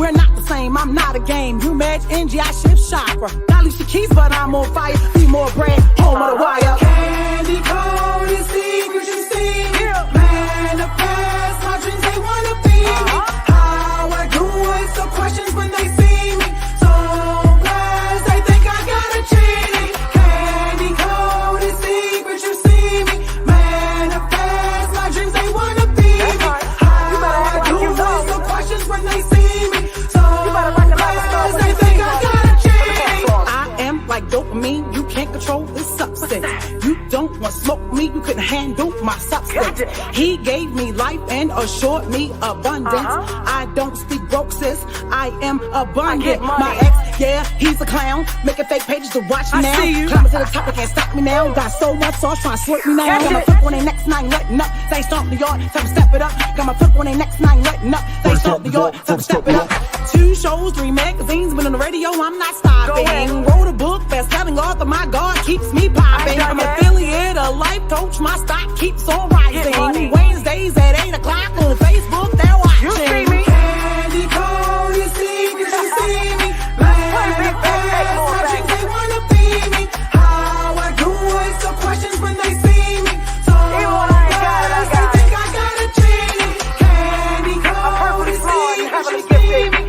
We're not the same, I'm not a game. You match energy, I shift chakra. Not least the keys, but I'm on fire. Be more bread, home of the wire. Candy coated secrets you see me. Manifest my dreams, they wanna be me. How I do it, so questions when they see me. So blessed, they think I got a genie. Candy coated secrets you see me. Manifest my dreams, they wanna be me. How I do it, so questions when they see me. So blessed, they think I got a genie. I am like dopamine, you can't control this substance. You don't want to smoke me, you couldn't handle my substance. He gave me life and assured me abundance. I don't speak broke, sis, I am abundant. My ex, yeah, he's a clown, making fake pages to watch me now. Climbing to the top, they can't stop me now. Got so much sauce, trying to slurp me now. Got my foot on their next nine, letting up. They stomp the yard, time to step it up. Got my foot on their next nine, letting up. They stomp the yard, time to step it up. 2 shows, 3 magazines, been on the radio, I'm not stopping. Wrote a book, best-selling author, my God keeps me popping. I'm affiliate, a life coach, my stock keeps on rising. Wednesdays at 8 o'clock on Facebook, they're watching. You see me? Candy coated secrets, you see me. Manifest my dreams, they wanna be me. How I do it, so questions when they see me. So blessed, they think I got a genie. Candy coated secrets, you see me.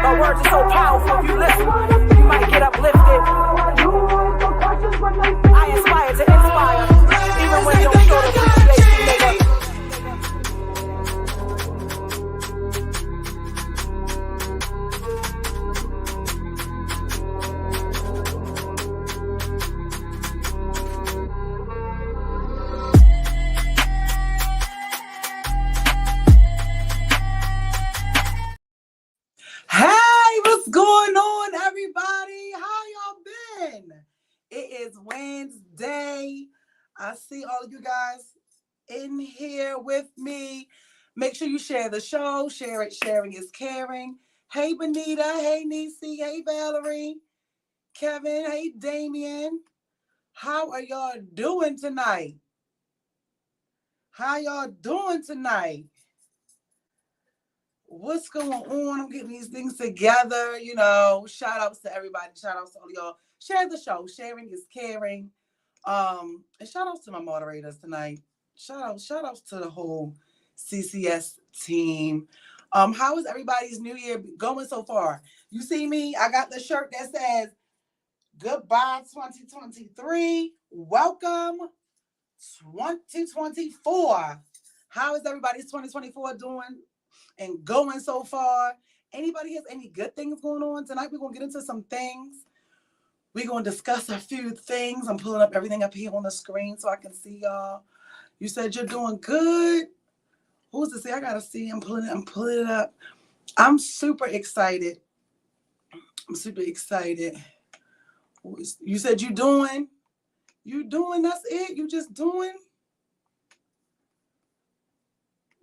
My words are so powerful, if you listen, you might get uplifted. I inspire to inspire, even when you don't show the appreciation, nigga. Hey, what's going on, everybody? How y'all been? It is Wednesday. I see all of you guys in here with me. Make sure you share the show. Share it. Sharing is caring. Hey, Benita. Hey, Niecy. Hey, Valerie. Kevin. Hey, Damien. How are y'all doing tonight? How y'all doing tonight? What's going on? I'm getting these things together. You know, shout outs to everybody. Shout outs to all y'all. Share the show. Sharing is caring. And shout outs to my moderators tonight. Shout outs to the whole CCS team. How is everybody's new year going so far? You see me? I got the shirt that says goodbye 2023. Welcome 2024. How is everybody's 2024 doing and going so far? Anybody has any good things going on tonight? We're going to get into some things. We're going to discuss a few things. I'm pulling up everything up here on the screen so I can see y'all. You said you're doing good. Who's to say? I got to see. I'm pulling it up. I'm super excited. You said you're doing. That's it? You just doing?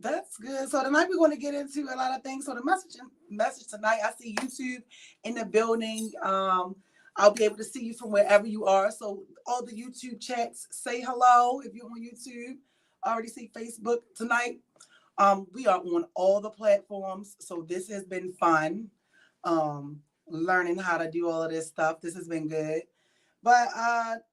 That's good. So tonight we're going to get into a lot of things. So the message tonight, I see YouTube in the building. I'll be able to see you from wherever you are. So all the YouTube chats, say hello if you're on YouTube. I already see Facebook tonight. We are on all the platforms. So this has been fun. Learning how to do all of this stuff. This has been good. But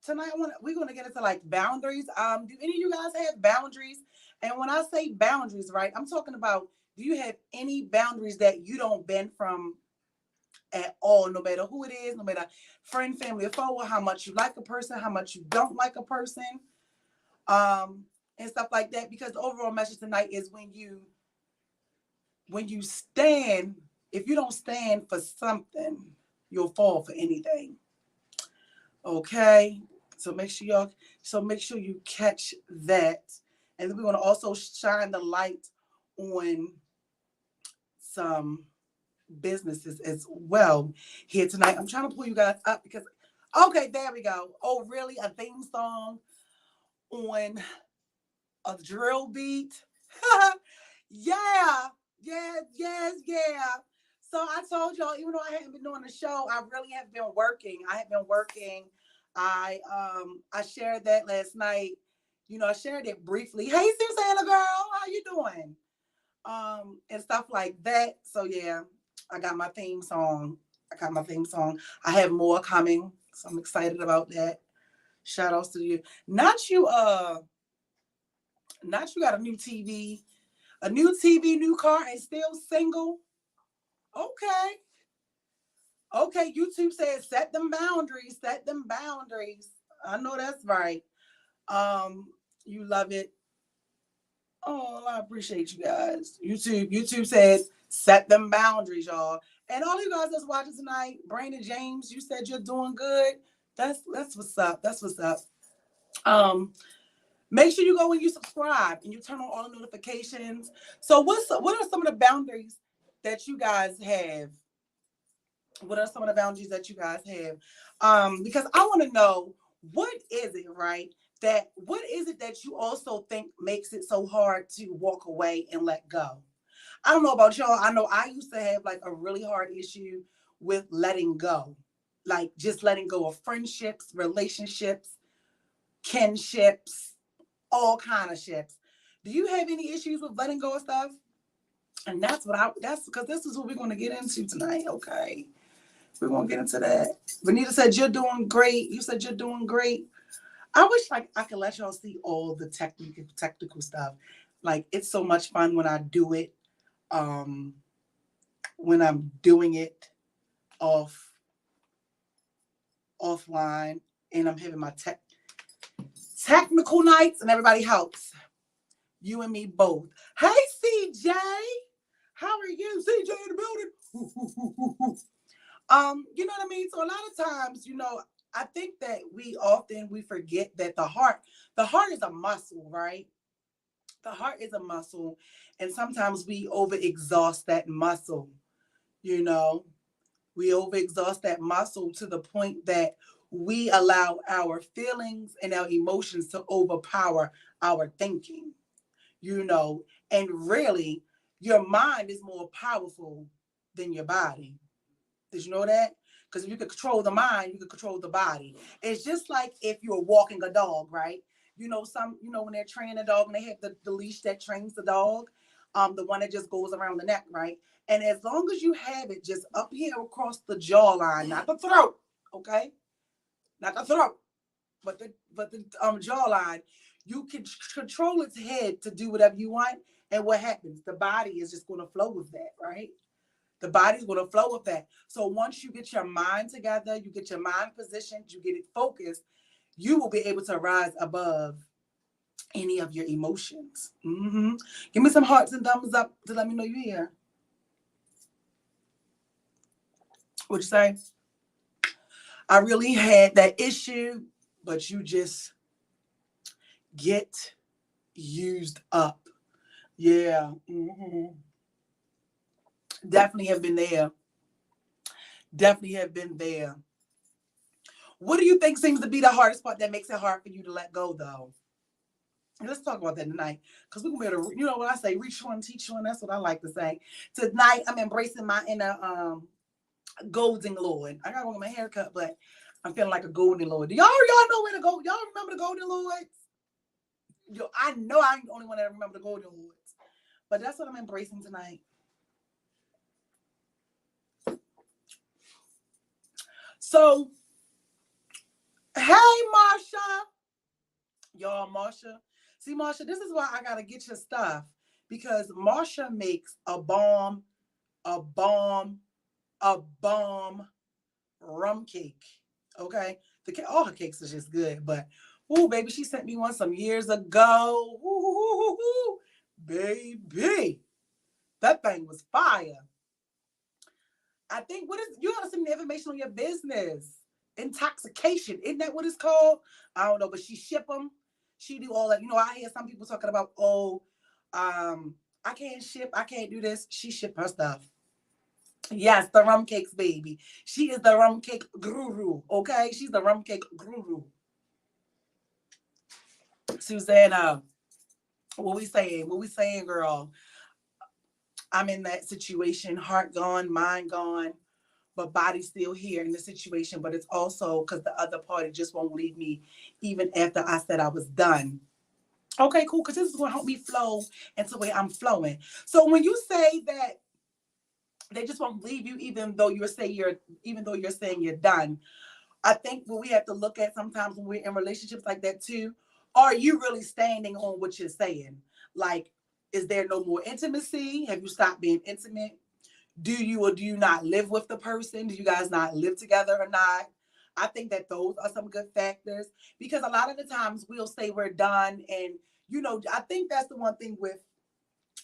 tonight we're going to get into like boundaries. Do any of you guys have boundaries? And when I say boundaries, right, I'm talking about, do you have any boundaries that you don't bend from at all, no matter who it is, no matter friend, family, or foe, how much you like a person, how much you don't like a person, and stuff like that? Because the overall message tonight is when you stand, if you don't stand for something, you'll fall for anything. Okay? So make sure you catch that. And then we're going to also shine the light on some businesses as well here tonight. I'm trying to pull you guys up because, okay, there we go. Oh, really? A theme song on a drill beat? Yeah. So I told y'all, even though I haven't been doing the show, I really have been working. I shared that last night. You know, I shared it briefly. Hey, Susanna girl, how you doing? And stuff like that. So yeah, I got my theme song. I got my theme song. I have more coming, so I'm excited about that. Shout outs to you. Not you got new TV, new car, and still single. Okay. Okay, YouTube says set them boundaries, set them boundaries. I know that's right. You love it. Oh, I appreciate you guys. YouTube says set them boundaries, y'all. And all you guys that's watching tonight, Brandon James, you said you're doing good. That's what's up. That's what's up. Um, Make sure you go and you subscribe and you turn on all the notifications. So what are some of the boundaries that you guys have? What are some of the boundaries that you guys have? Because I want to know what is it, right? What is it that you also think makes it so hard to walk away and let go? I don't know about y'all. I know I used to have like a really hard issue with letting go, like just letting go of friendships, relationships, kinships, all kind of ships. Do you have any issues with letting go of stuff? And that's because this is what we're going to get into tonight. Okay. We're going to get into that. Vanita said, you're doing great. You said you're doing great. I wish like I could let y'all see all the technical stuff. Like it's so much fun when I do it. When I'm doing it offline and I'm having my technical nights and everybody helps. You and me both. Hey CJ. How are you? CJ in the building. You know what I mean? So a lot of times, I think that we forget that the heart is a muscle, right? The heart is a muscle, and sometimes we overexhaust that muscle, you know. We overexhaust that muscle to the point that we allow our feelings and our emotions to overpower our thinking, and really your mind is more powerful than your body. Did you know that? Because if you could control the mind, you could control the body. It's just like if you're walking a dog, right? When they're training a dog and they have the leash that trains the dog, the one that just goes around the neck, right? And as long as you have it just up here across the jawline, not the throat, okay? Not the throat, but the jawline, you can control its head to do whatever you want. And what happens? The body is just going to flow with that, right? The body's going to flow with that. So once you get your mind together, you get your mind positioned, you get it focused, you will be able to rise above any of your emotions. Mm-hmm. Give me some hearts and thumbs up to let me know you're here. What'd you say? I really had that issue, but you just get used up. Yeah. Mm-hmm. Definitely have been there. Definitely have been there. What do you think seems to be the hardest part that makes it hard for you to let go, though? Let's talk about that tonight, because we're going to be able to, what I say, reach one, teach one. That's what I like to say. Tonight, I'm embracing my inner golden Lord. I got to go get my haircut, but I'm feeling like a golden Lord. Do y'all know where to go? Y'all remember the golden Lords? I know I ain't the only one that remember the golden Lords. But that's what I'm embracing tonight. So, hey, Marsha. Y'all, Marsha. See, Marsha, this is why I got to get your stuff. Because Marsha makes a bomb rum cake. Okay? All her cakes are just good. But, ooh, baby, she sent me one some years ago. Ooh, baby. That thing was fire. I think, you got to send me information on your business. Intoxication. Isn't that what it's called? I don't know, but she ship them. She do all that. I hear some people talking about, I can't ship. I can't do this. She ship her stuff. Yes, the rum cakes, baby. She is the rum cake guru. Okay? She's the rum cake guru. Susanna, what we saying? What we saying, girl? I'm in that situation. Heart gone, mind gone. But body's still here in the situation. But it's also because the other party just won't leave me even after I said I was done. Okay, cool, because this is going to help me flow into the way I'm flowing. So when you say that They just won't leave you, even though you're saying you're done. I think what we have to look at sometimes when we're in relationships like that too, are you really standing on what you're saying? Like, is there no more intimacy? Have you stopped being intimate? Do you or do you not live with the person? Do you guys not live together or not? I think that those are some good factors, because a lot of the times we'll say we're done. And, I think that's the one thing with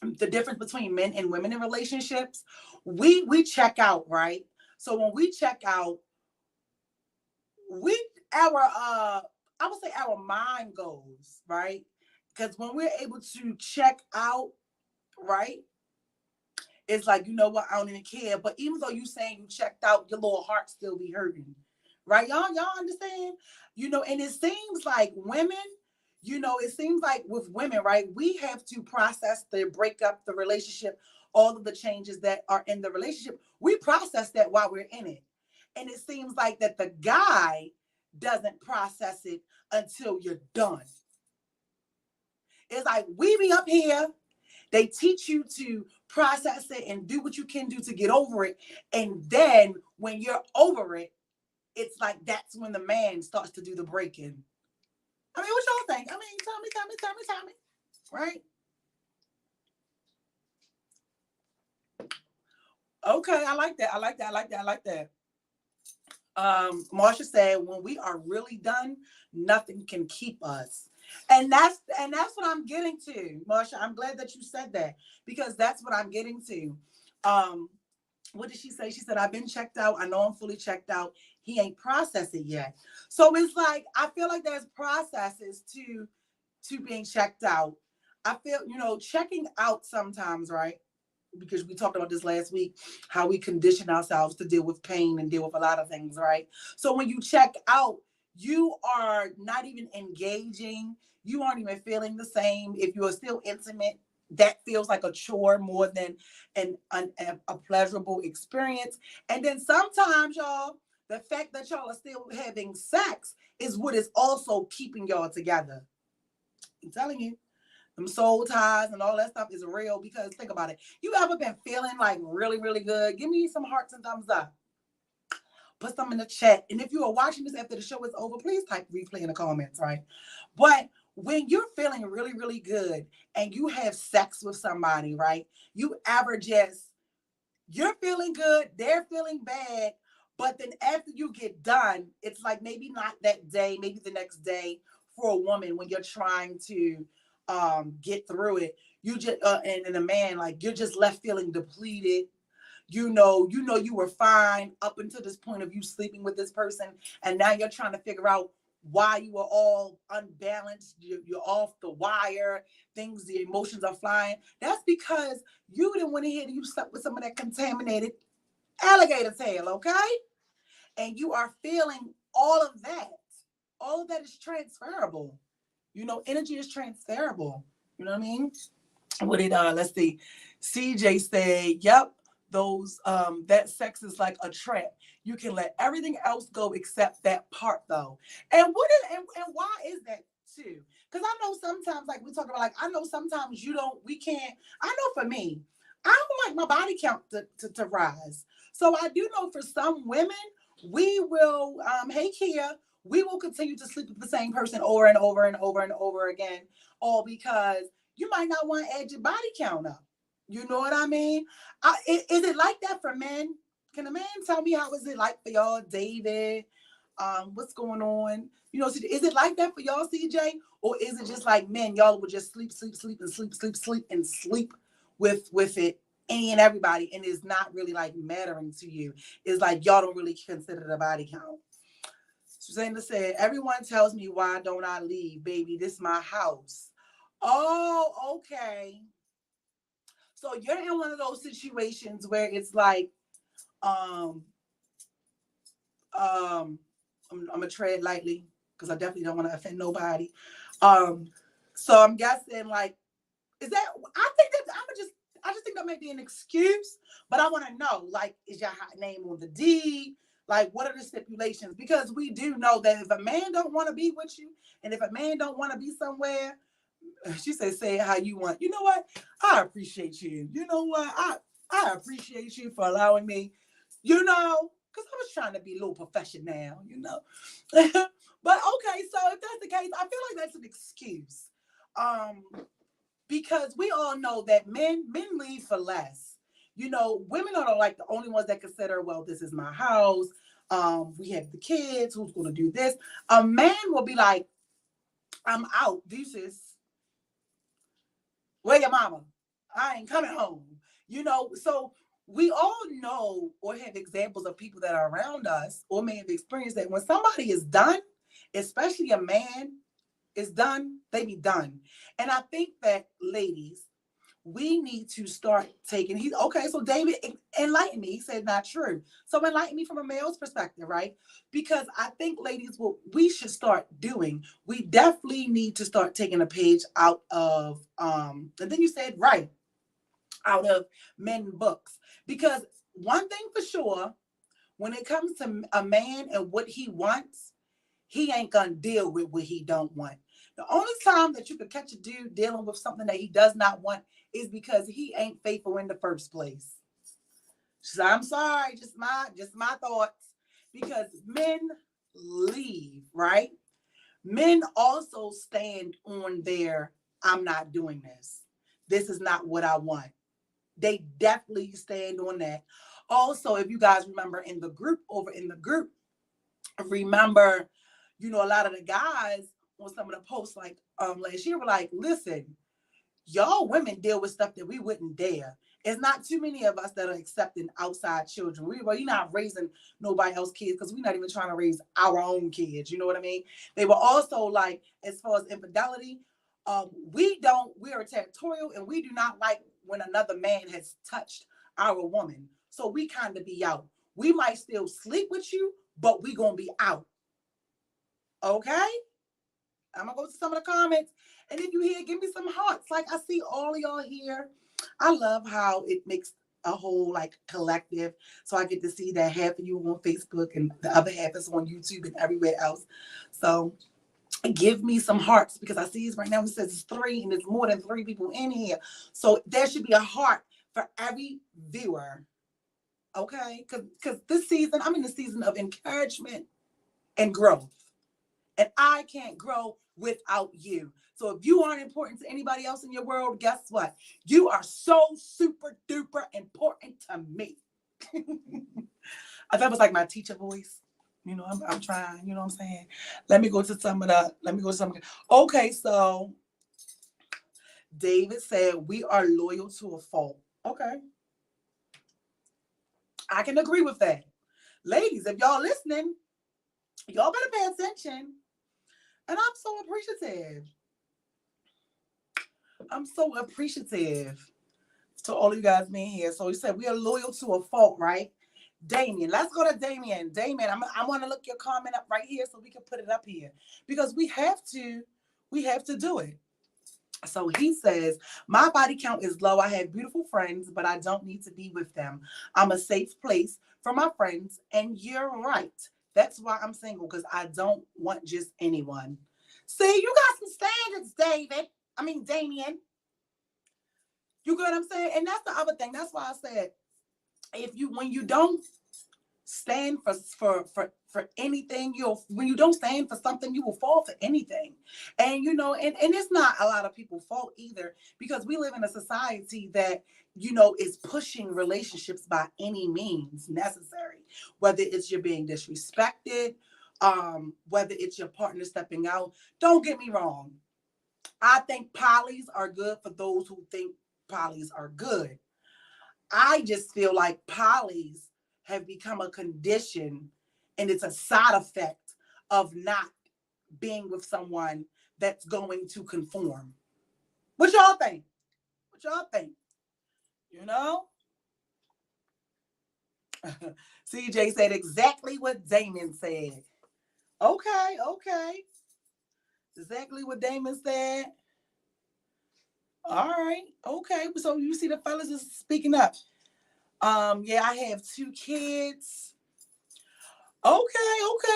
the difference between men and women in relationships. We check out, right? So when we check out, we our I would say our mind goes, right? Because when we're able to check out, right, it's like, you know what, I don't even care. But even though you saying you checked out, your little heart still be hurting. Right? Y'all understand? And it seems like women, it seems like with women, right, we have to process the breakup, the relationship, all of the changes that are in the relationship. We process that while we're in it. And it seems like that the guy doesn't process it until you're done. It's like we be up here, they teach you to process it and do what you can do to get over it. And then when you're over it, it's like that's when the man starts to do the breaking. I mean, what y'all think? I mean, tell me. Right? Okay, I like that. Marsha said, when we are really done, nothing can keep us. And that's what I'm getting to, Marsha. I'm glad that you said that, because that's what I'm getting to. What did she say? She said, I've been checked out. I know I'm fully checked out. He ain't processed it yet. So it's like, I feel like there's processes to being checked out. I feel, checking out sometimes, right? Because we talked about this last week, how we condition ourselves to deal with pain and deal with a lot of things, right? So when you check out, you are not even engaging. You aren't even feeling the same. If you are still intimate, that feels like a chore more than a pleasurable experience. And then sometimes, y'all, the fact that y'all are still having sex is what is also keeping y'all together. I'm telling you. Them soul ties and all that stuff is real, because think about it. You ever been feeling like really, really good? Give me some hearts and thumbs up. Put some in the chat. And if you are watching this after the show is over, please type replay in the comments, right? But when you're feeling really, really good and you have sex with somebody, right? You ever just, you're feeling good, they're feeling bad, but then after you get done, it's like maybe not that day, maybe the next day for a woman when you're trying to get through it. You just and a man, like, you're just left feeling depleted. You were fine up until this point of you sleeping with this person, and now you're trying to figure out why you were all unbalanced. You're off the wire. The emotions are flying. That's because you didn't want to hear that you slept with some of that contaminated alligator tail, okay? And you are feeling all of that. All of that is transferable. Energy is transferable. You know what I mean? What did let's see. CJ said, yep, those that sex is like a trap. You can let everything else go except that part, though. And and why is that too? Because I know sometimes, like we talk about, like, I know sometimes we can't. I know for me, I don't like my body count to rise. So I do know for some women, we will, hey Kia, we will continue to sleep with the same person over and over and over and over again, all because you might not want to add your body count up. You know what I mean? Is it like that for men? Can a man tell me how is it like for y'all, David? What's going on? Is it like that for y'all, CJ? Or is it just like men, y'all would just sleep and sleep with it, any and everybody, and it's not really like mattering to you? It's like y'all don't really consider the body count. Susanna said, everyone tells me, why don't I leave? Baby, this is my house. Oh, okay. So you're in one of those situations where it's like, I'm gonna tread lightly because I definitely don't want to offend nobody. So I'm guessing, like, is that? I just think that may be an excuse, but I want to know, like, is your name on the deed? Like, what are the stipulations? Because we do know that if a man don't want to be with you, and if a man don't want to be somewhere, she said, say it how you want. You know what? I appreciate you. You know what? I appreciate you for allowing me, you know, because I was trying to be a little professional, you know. But okay, so if that's the case, I feel like that's an excuse. Um, because we all know that men leave for less. You know, women are like the only ones that consider, well, this is my house. We have the kids. Who's going to do this? A man will be like, I'm out. Deuces. Where your mama? I ain't coming home. You know, so we all know or have examples of people that are around us or may have experienced that when somebody is done, especially a man is done, they be done. And I think that ladies, we need to start taking, he okay, so David enlightened me. He said not true. So enlighten me from a male's perspective, right? Because I think ladies, what we should start doing, we definitely need to start taking a page out of and then you said right, out of men books. Because one thing for sure, when it comes to a man and what he wants, he ain't gonna deal with what he don't want. The only time that you could catch a dude dealing with something that he does not want is because he ain't faithful in the first place. So I'm sorry, just my thoughts. Because men leave, right? Men also stand on their, I'm not doing this. This is not what I want. They definitely stand on that. Also, if you guys remember over in the group, remember, you know, a lot of the guys on some of the posts like last year were like, listen, y'all women deal with stuff that we wouldn't dare. It's not too many of us that are accepting outside children. We're not raising nobody else's kids because we're not even trying to raise our own kids. You know what I mean? They were also like, as far as infidelity, we are territorial and we do not like when another man has touched our woman. So we kind of be out. We might still sleep with you, but we gonna be out. Okay? I'm gonna go to some of the comments. And if you here, give me some hearts. Like I see all of y'all here. I love how it makes a whole like collective. So I get to see that half of you on Facebook and the other half is on YouTube and everywhere else. So give me some hearts because I see it right now. It says it's 3 and there's more than 3 people in here. So there should be a heart for every viewer. Okay? Because this season, I'm in the season of encouragement and growth. And I can't grow without you. So if you aren't important to anybody else in your world, guess what? You are so super duper important to me. That was like my teacher voice. You know, I'm trying, you know what I'm saying? Let me go to some of the. Okay, so David said, we are loyal to a fault. Okay. I can agree with that. Ladies, if y'all listening, y'all better pay attention. And I'm so appreciative. I'm so appreciative to all of you guys being here. So he said we are loyal to a fault, right? Damien, let's go to Damien. Damien, I want to look your comment up right here so we can put it up here because we have to do it. So he says, my body count is low. I have beautiful friends, but I don't need to be with them. I'm a safe place for my friends. And you're right. That's why I'm single, because I don't want just anyone. See, you got some standards, Damien. You get what I'm saying? And that's the other thing. That's why I said, when you don't stand for anything, when you don't stand for something, you will fall for anything. And you know, and it's not a lot of people's fault either, because we live in a society that, you know, is pushing relationships by any means necessary, whether it's you're being disrespected, whether it's your partner stepping out. Don't get me wrong. I think polys are good for those who think polys are good. I just feel like polys have become a condition and it's a side effect of not being with someone that's going to conform. What y'all think? You know? CJ said exactly what Damon said. Okay. Exactly what Damon said. All right. Okay. So you see the fellas is speaking up. Yeah, I have 2 kids. Okay.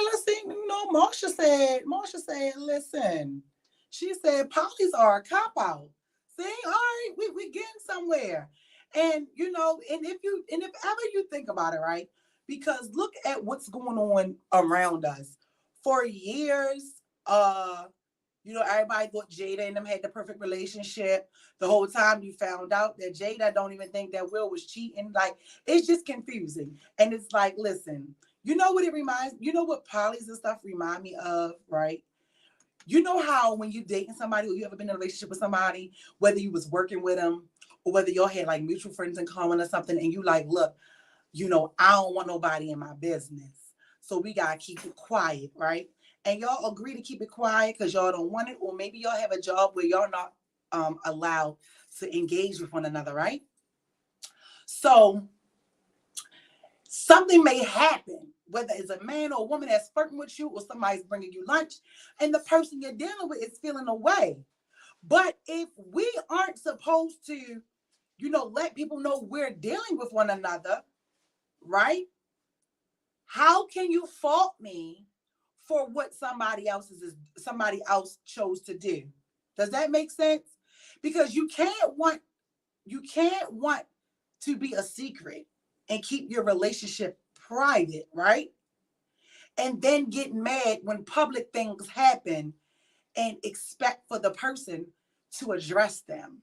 Let's see. You know, Marsha said, listen. She said polys are a cop-out. See, all right, we getting somewhere. And and if ever you think about it, right? Because look at what's going on around us. For years, everybody thought Jada and them had the perfect relationship. The whole time you found out that Jada don't even think that Will was cheating. Like, it's just confusing. And it's like, listen, you know what polys and stuff remind me of, right? You know how when you dating somebody or you ever been in a relationship with somebody, whether you was working with them or whether y'all had like mutual friends in common or something, and you like, look, I don't want nobody in my business. So we gotta keep it quiet, right? And y'all agree to keep it quiet because y'all don't want it, or maybe y'all have a job where y'all not allowed to engage with one another, right? So something may happen, whether it's a man or a woman that's flirting with you or somebody's bringing you lunch, and the person you're dealing with is feeling away. But if we aren't supposed to, let people know we're dealing with one another, right? How can you fault me for what somebody else chose to do? Does that make sense? Because you can't want to be a secret and keep your relationship private, right? And then get mad when public things happen and expect for the person to address them.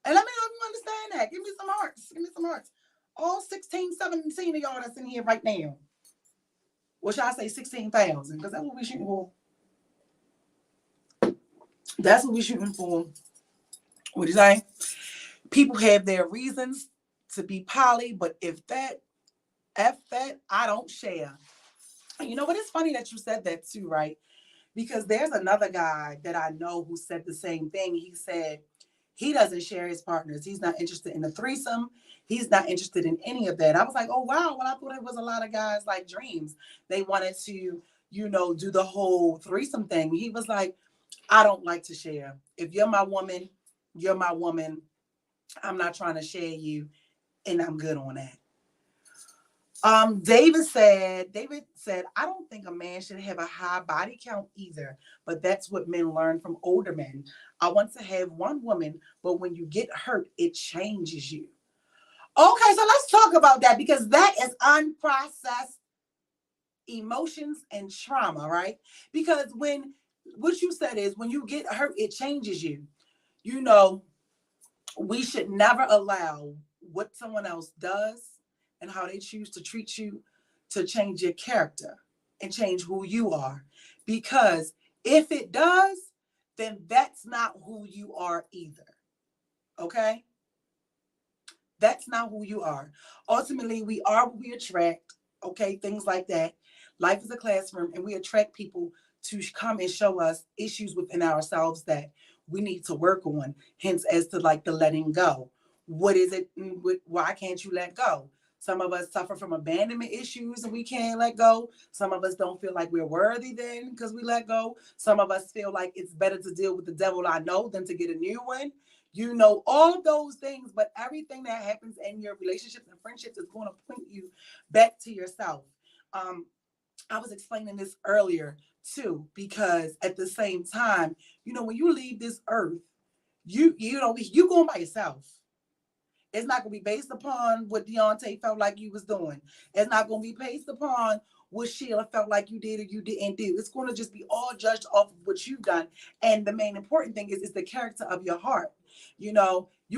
And let me know if you understand that. Give me some hearts. Give me some hearts. All 16, 17 of y'all that's in here right now. Or should I say 16,000? Because that's what we're shooting for. That's what we're shooting for. What do you say? People have their reasons to be poly, but if that, I don't share. And you know what? It's funny that you said that too, right? Because there's another guy that I know who said the same thing. He said he doesn't share his partners. He's not interested in the threesome. He's not interested in any of that. I was like, oh, wow. Well, I thought it was a lot of guys like dreams. They wanted to, do the whole threesome thing. He was like, I don't like to share. If you're my woman, you're my woman. I'm not trying to share you, and I'm good on that. David said, I don't think a man should have a high body count either, but that's what men learn from older men. I want to have one woman, but when you get hurt, it changes you. Okay, so let's talk about that because that is unprocessed emotions and trauma, right? Because what you said is when you get hurt, it changes you. We should never allow what someone else does and how they choose to treat you to change your character and change who you are. Because if it does, then that's not who you are either. Okay? That's not who you are. Ultimately, we are what we attract. Okay? Things like that. Life is a classroom, and we attract people to come and show us issues within ourselves that we need to work on. Hence, as to like the letting go. What is it? Why can't you let go? Some of us suffer from abandonment issues and we can't let go. Some of us don't feel like we're worthy then because we let go. Some of us feel like it's better to deal with the devil I know than to get a new one. All of those things, but everything that happens in your relationships and friendships is going to point you back to yourself. I was explaining this earlier too, because at the same time, when you leave this earth, you going by yourself. It's not going to be based upon what Deontay felt like you was doing. It's not going to be based upon what Sheila felt like you did or you didn't do. It's going to just be all judged off of what you've done. And the main important thing is the character of your heart. You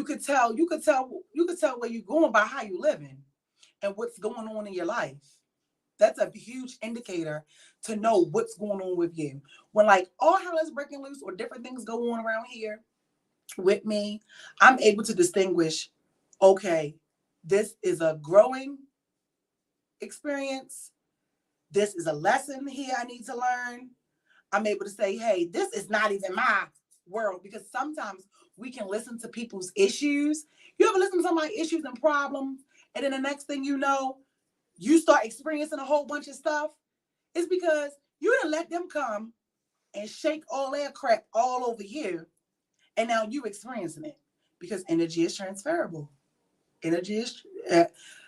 could tell where you're going by how you're living and what's going on in your life. That's a huge indicator to know what's going on with you. When like all hell is breaking loose or different things go on around here with me, I'm able to distinguish, okay, this is a growing experience. This is a lesson here I need to learn. I'm able to say, hey, this is not even my world, because sometimes we can listen to people's issues. You ever listen to somebody's issues and problems, and then the next thing you know, you start experiencing a whole bunch of stuff? It's because you done let them come and shake all their crap all over you, and now you experiencing it because energy is transferable. Energy is,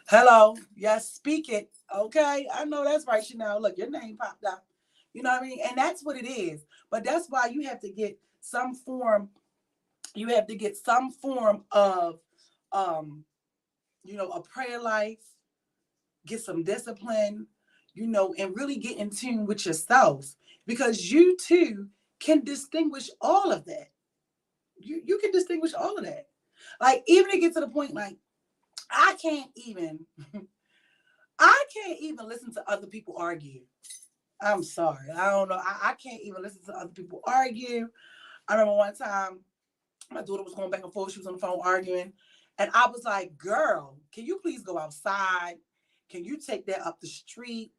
hello, yes, speak it. Okay, I know that's right, Chanel. Look, your name popped up. You know what I mean? And that's what it is. But that's why you have to get some form. You have to get some form of a prayer life, get some discipline, and really get in tune with yourself, because you too can distinguish all of that. You can distinguish all of that. Like, even to get to the point, like, I can't even listen to other people argue. I'm sorry. I don't know. I can't even listen to other people argue. I remember one time my daughter was going back and forth. She was on the phone arguing. And I was like, girl, can you please go outside? Can you take that up the street?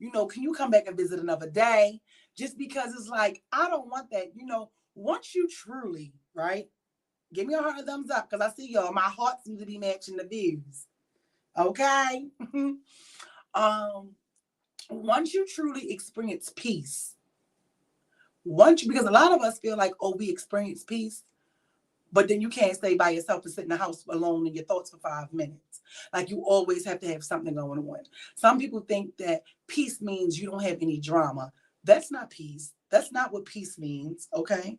Can you come back and visit another day? Just because it's like, I don't want that. Once you truly, right? Give me a heart and thumbs up, because I see y'all. My heart seems to be matching the views. Okay? Once you truly experience peace, because a lot of us feel like, oh, we experience peace, but then you can't stay by yourself and sit in the house alone in your thoughts for 5 minutes. Like, you always have to have something going on. Some people think that peace means you don't have any drama. That's not peace. That's not what peace means, okay?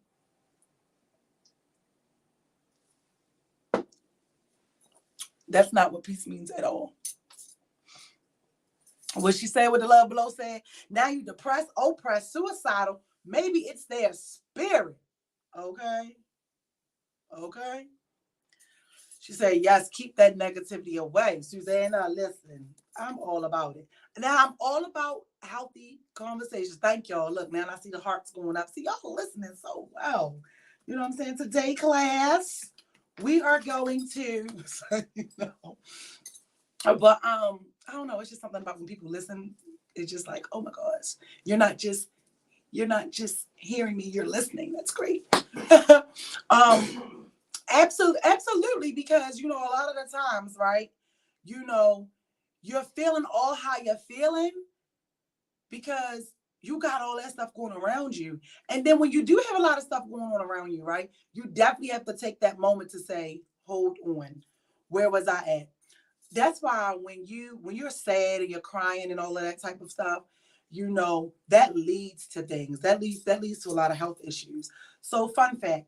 That's not what peace means at all. What she said, what the love below said, now you depressed, oppressed, suicidal. Maybe it's their spirit, okay? Okay. She said, yes, keep that negativity away. Susanna, listen, I'm all about it. Now I'm all about healthy conversations. Thank y'all. Look, now I see the hearts going up. See, y'all listening so well. You know what I'm saying? Today, class, we are going to, but I don't know. It's just something about when people listen. It's just like, oh my gosh, you're not just hearing me. You're listening. That's great. Absolutely, because a lot of the times, right? You're feeling all how you're feeling because you got all that stuff going around you. And then when you do have a lot of stuff going on around you, right? You definitely have to take that moment to say, hold on, where was I at? That's why when you're sad and you're crying and all of that type of stuff, that leads to things. That leads to a lot of health issues. So, fun fact,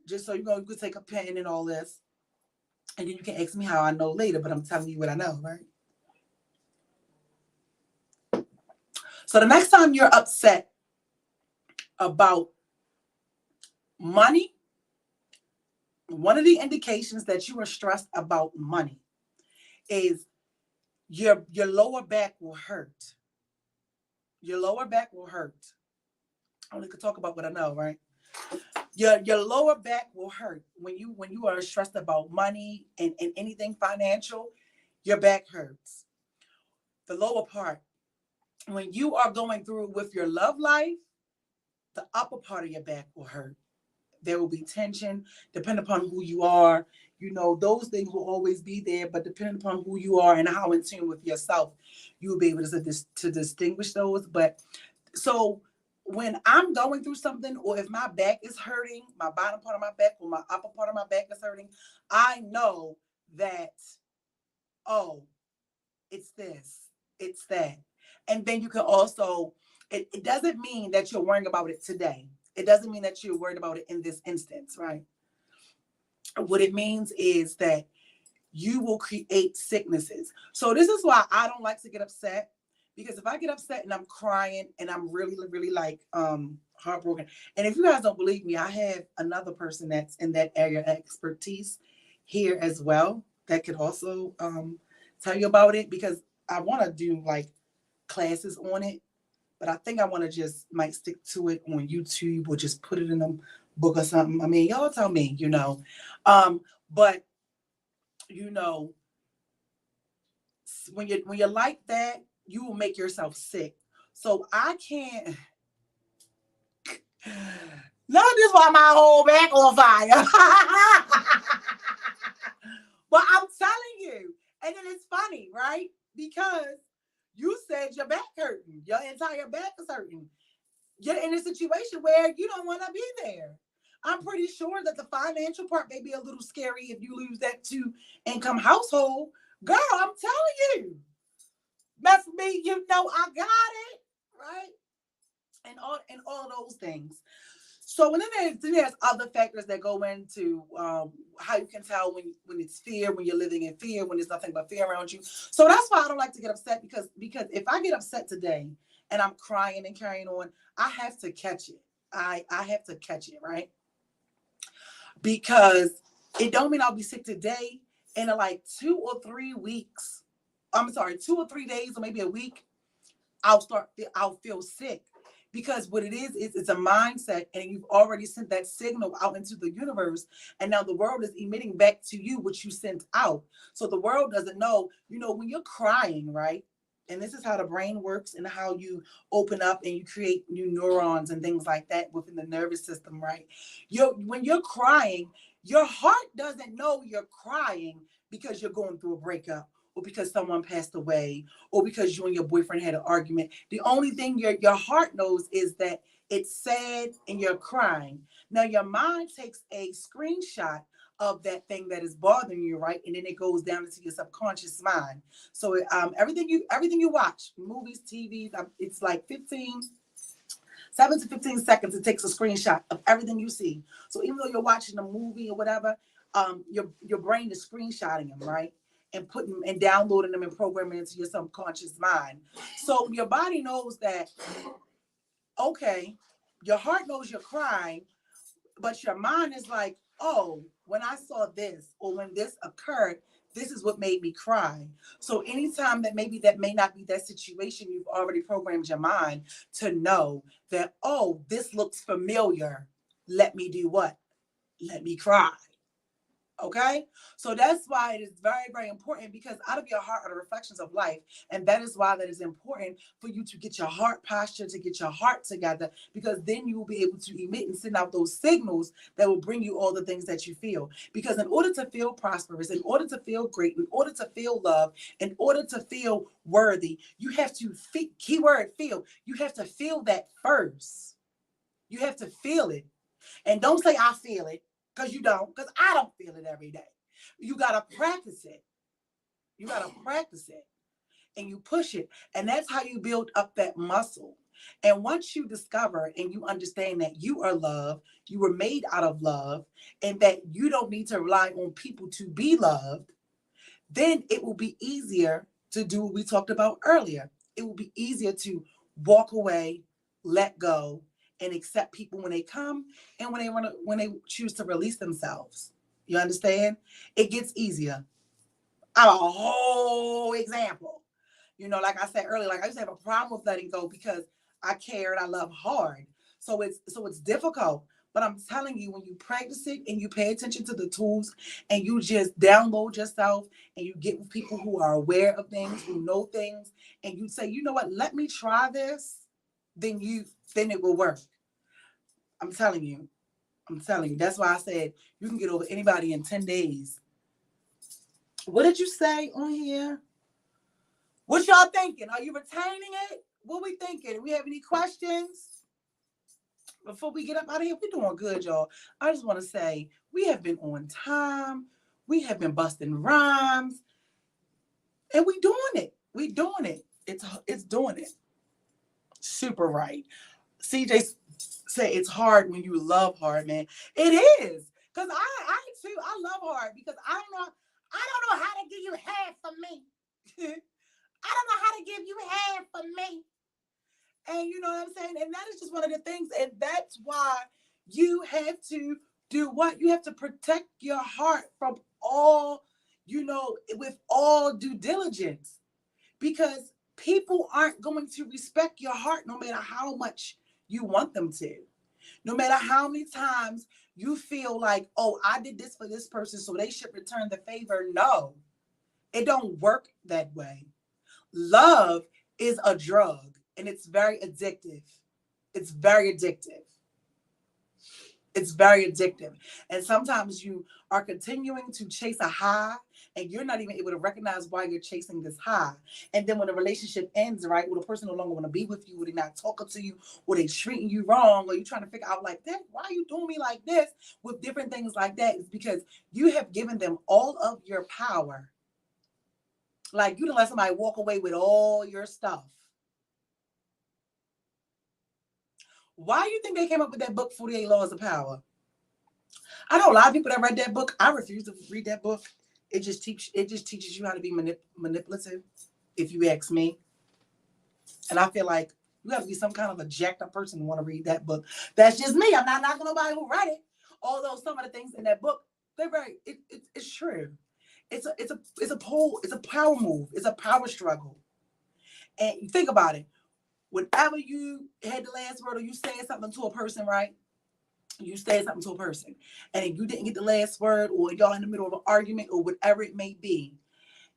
just so you could take a pen and all this, and then you can ask me how I know later, but I'm telling you what I know, right? So the next time you're upset about money, one of the indications that you are stressed about money is your lower back will hurt. Your lower back will hurt. I only could talk about what I know, right? Your lower back will hurt when you are stressed about money and anything financial. Your back hurts. The lower part. When you are going through with your love life, the upper part of your back will hurt. There will be tension, depending upon who you are. Those things will always be there, but depending upon who you are and how in tune with yourself, you will be able to distinguish those. But so when I'm going through something, or if my back is hurting, my bottom part of my back or my upper part of my back is hurting, I know that, oh, it's this, it's that. And then you can also, it doesn't mean that you're worrying about it today. It doesn't mean that you're worried about it in this instance, right? What it means is that you will create sicknesses. So this is why I don't like to get upset, because if I get upset and I'm crying and I'm really, really like heartbroken, and if you guys don't believe me, I have another person that's in that area of expertise here as well that could also tell you about it, because I want to do like classes on it, but I think I want to might stick to it on YouTube or just put it in a book or something. I mean, y'all tell me, but when you're like that, you will make yourself sick. So I can't. None of this why my whole back on fire. But I'm telling you, and then it's funny, right? Because you said your back hurting, your entire back is hurting. You're in a situation where you don't want to be there. I'm pretty sure that the financial part may be a little scary if you lose that 2-income household. Girl, I'm telling you. That's me, I got it, right? And all those things. So and then there's other factors that go into how you can tell when it's fear, when you're living in fear, when there's nothing but fear around you. So that's why I don't like to get upset because if I get upset today and I'm crying and carrying on, I have to catch it. I have to catch it, right? Because it don't mean I'll be sick today, and in like 2 or 3 weeks. I'm sorry, 2 or 3 days or maybe a week, I'll feel sick, because what it is it's a mindset, and you've already sent that signal out into the universe, and now the world is emitting back to you what you sent out. So the world doesn't know, when you're crying, right? And this is how the brain works and how you open up and you create new neurons and things like that within the nervous system, right? When you're crying, your heart doesn't know you're crying because you're going through a breakup, or because someone passed away, or because you and your boyfriend had an argument. The only thing your heart knows is that it's sad and you're crying. Now your mind takes a screenshot of that thing that is bothering you, right? And then it goes down into your subconscious mind. So everything you watch, movies, TVs, it's like 7 to 15 seconds. It takes a screenshot of everything you see. So even though you're watching a movie or whatever, your brain is screenshotting them, right? And putting and downloading them and programming into your subconscious mind. So your body knows that, okay, your heart knows you're crying, but your mind is like, oh, when I saw this or when this occurred, this is what made me cry. So anytime that maybe that may not be that situation, you've already programmed your mind to know that, oh, this looks familiar. Let me do what? Let me cry. Okay, so that's why it is very, very important, because out of your heart are the reflections of life. And that is why that is important for you to get your heart posture, to get your heart together, because then you will be able to emit and send out those signals that will bring you all the things that you feel. Because in order to feel prosperous, in order to feel great, in order to feel love, in order to feel worthy, you have to keyword feel. You have to feel that first. You have to feel it. And don't say I feel it, because you don't, because I don't feel it every day. You got to practice it. You got to practice it, and you push it. And that's how you build up that muscle. And once you discover and you understand that you are love, you were made out of love, and that you don't need to rely on people to be loved, then it will be easier to do what we talked about earlier. It will be easier to walk away, let go, and accept people when they come, and when they choose to release themselves. You understand? It gets easier. I have a whole example. Like I said earlier, like I used to have a problem with letting go because I care and I love hard. So it's difficult. But I'm telling you, when you practice it and you pay attention to the tools and you just download yourself and you get with people who are aware of things, who know things, and you say, you know what, let me try this, then it will work. I'm telling you. That's why I said you can get over anybody in 10 days. What did you say on here? What y'all thinking? Are you retaining it? What we thinking? Do we have any questions? Before we get up out of here, we're doing good, y'all. I just want to say we have been on time. We have been busting rhymes. And we doing it. We doing it. It's doing it. Super right. CJ say it's hard when you love hard, man. It is. Because I too, I love hard because I don't know how to give you half for me. I don't know how to give you half for me. And you know what I'm saying? And that is just one of the things. And that's why you have to do what? You have to protect your heart from all, with all due diligence. Because people aren't going to respect your heart no matter how much you want them to. No matter how many times you feel like, oh, I did this for this person, so they should return the favor. No, it don't work that way. Love is a drug, and it's very addictive. It's very addictive. It's very addictive. And sometimes you are continuing to chase a high, and you're not even able to recognize why you're chasing this high. And then when the relationship ends, right, well, the person no longer want to be with you, or they're not talking to you, or they're treating you wrong, or you're trying to figure out like that, why are you doing me like this, with different things like that, is because you have given them all of your power. Like you didn't let somebody walk away with all your stuff. Why do you think they came up with that book, 48 Laws of Power? I know a lot of people that read that book. I refuse to read that book. It just teaches you how to be manipulative, if you ask me. And I feel like you have to be some kind of a jacked up person to want to read that book. That's just me. I'm not knocking nobody who read it. Although some of the things in that book, they're very it's true. It's a power move. It's a power struggle. And you think about it. Whenever you had the last word or you said something to a person, right? You said something to a person and you didn't get the last word, or y'all in the middle of an argument or whatever it may be,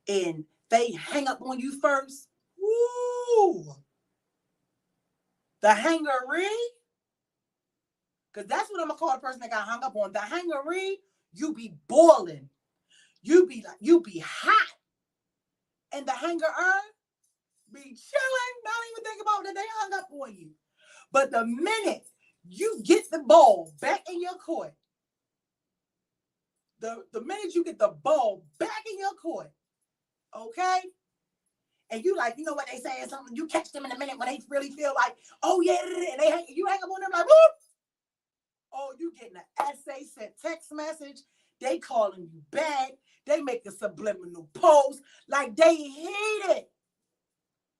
and they hang up on you first. Woo! The hangeree, because that's what I'm gonna call the person that got hung up on. The hangeree, you be boiling. You be hot. And the hangerer be chilling, not even think about that they hung up on you. But the minute you get the ball back in your court, the minute you get the ball back in your court, okay? And you like, you know what they say or something, you catch them in a minute when they really feel like, oh yeah, and you hang up on them like, whoop! Oh, you getting an essay sent text message, they calling you back, they make a subliminal post, like they hate it.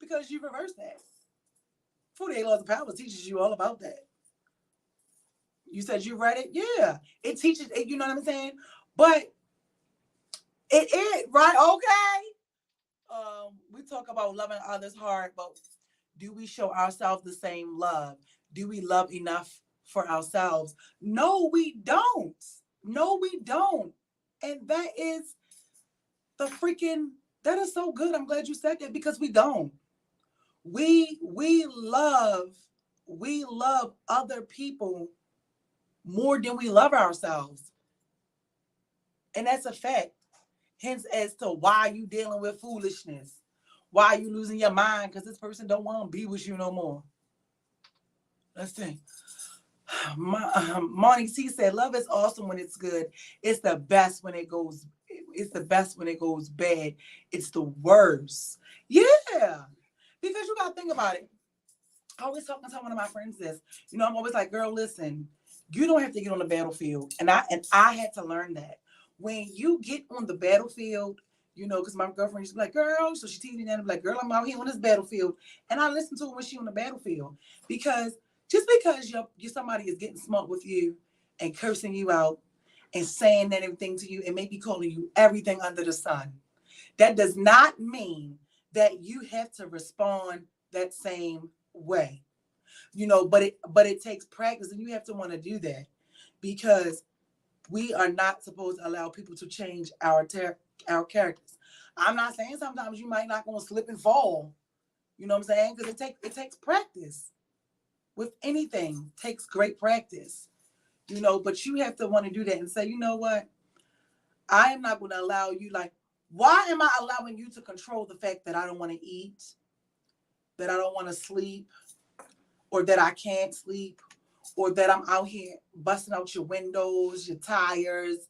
Because you reverse that. 48 Laws of Power teaches you all about that. You said you read it? Yeah. It teaches, you know what I'm saying? But it is, right? Okay. We talk about loving others hard, but do we show ourselves the same love? Do we love enough for ourselves? No, we don't. No, we don't. And that is that is so good. I'm glad you said that, because we don't. We love other people more than we love ourselves. And that's a fact. Hence as to why you dealing with foolishness. Why you losing your mind, because this person don't want to be with you no more. Let's see. Monty C said, love is awesome when it's good. It's the best when it goes bad. It's the worst. Yeah. Because you got to think about it. I always talking to one of my friends this. You know, I'm always like, girl, listen, you don't have to get on the battlefield. And I had to learn that. When you get on the battlefield, you know, because my girlfriend used to be like, girl, so she teased me and be like, girl, I'm out here on this battlefield. And I listen to her when she's on the battlefield. Because just because somebody is getting smart with you and cursing you out and saying that everything to you and maybe calling you everything under the sun, that does not mean that you have to respond that same way. You know, but it takes practice, and you have to want to do that, because we are not supposed to allow people to change our characters. I'm not saying sometimes you might not going to slip and fall. You know what I'm saying? Because it takes practice. With anything, it takes great practice. You know, but you have to want to do that and say, you know what? I am not going to allow you, like, why am I allowing you to control the fact that I don't want to eat, that I don't want to sleep, or that I can't sleep, or that I'm out here busting out your windows, your tires,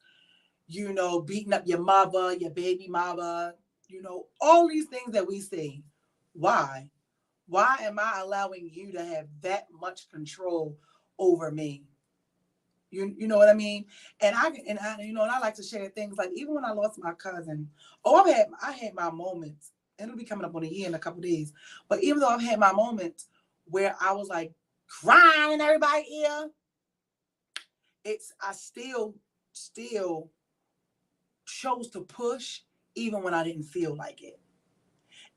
you know, beating up your mother, your baby mother, you know, all these things that we see. Why? Why am I allowing you to have that much control over me? You know what I mean? And I you know, and I like to share things like, even when I lost my cousin, I had my moments, and it'll be coming up on a year in a couple of days. But even though I've had my moments where I was like crying in everybody's ear, I still chose to push even when I didn't feel like it.